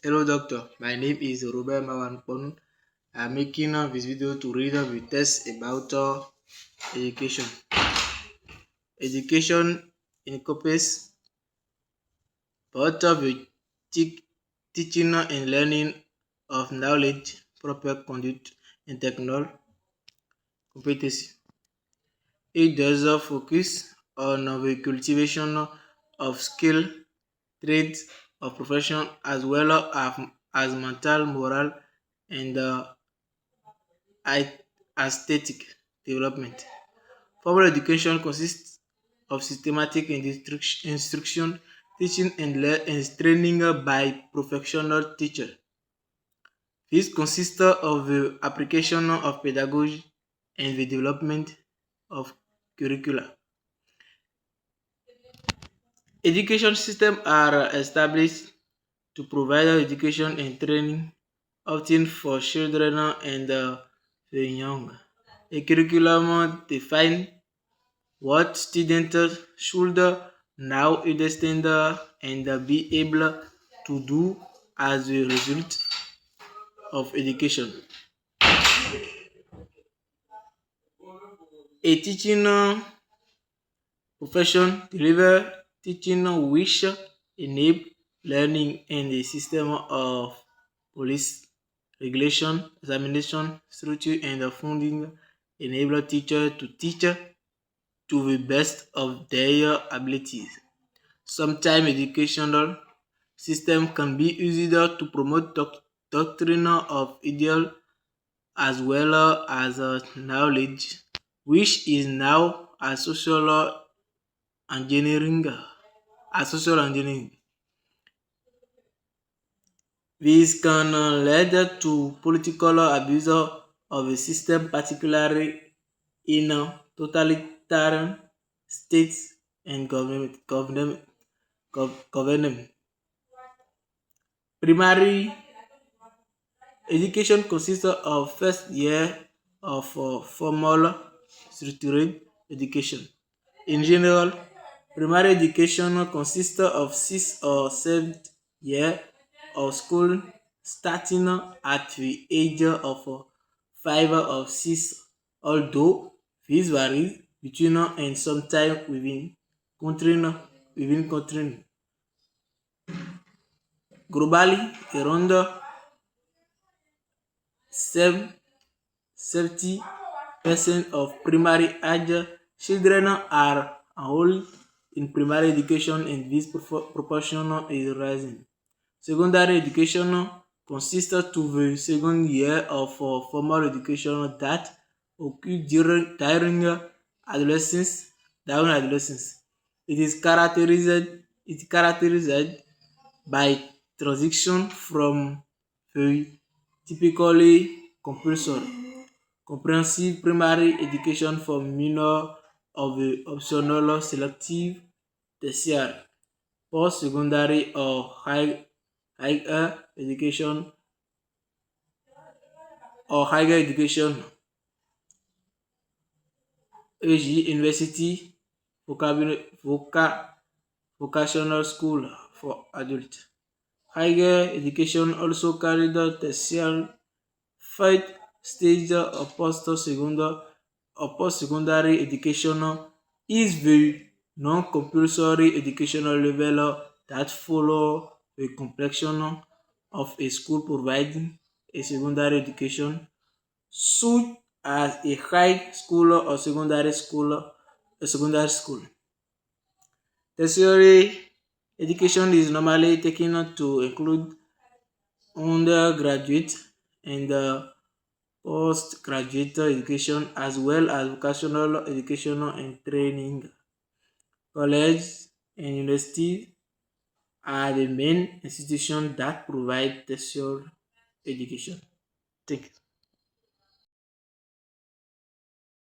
Hello doctor, my name is Robert Mawanpon. I'm making this video to read the test about education. Education encompasses both of the teaching and learning of knowledge, proper conduct, and technical competency. It does focus on the cultivation of skill, traits of profession, as well as mental, moral, and aesthetic development. Formal education consists of systematic instruction, teaching, and training by professional teachers. This consists of the application of pedagogy and the development of curricula. Education systems are established to provide education and training, often for children and the young. A curriculum defines what students should now understand and be able to do as a result of education. A teaching profession delivers teaching which enable learning and a system of police regulation, examination, structure, and funding enable teachers to teach to the best of their abilities. Sometimes educational system can be used to promote doctrine of ideal as well as knowledge, which is now a engineering. social engineering. This can lead to political abuse of a system, particularly in totalitarian states and government. Primary education consists of first year of formal structured education. In general, primary education consists of 6 or 7 years of school starting at the age of 5 or 6, although this varies between and sometimes within country. Globally, around 70% of primary age children are enrolled in primary education, and this proportion is rising. Secondary education consists to the second year of formal education that occurs during adolescence. It is characterized by transition from the typically compulsory comprehensive primary education for minor of the optional selective tertiary, post-secondary or higher education e.g. university, vocational school for adults. Higher education also carried out tertiary, third stage of post-secondary education is the non-compulsory educational level that follow the completion of a school providing a secondary education, such as a high school or secondary school. Tertiary education is normally taken to include undergraduate and postgraduate education, as well as vocational education and training. Colleges and universities are the main institutions that provide tertiary education. Thank you.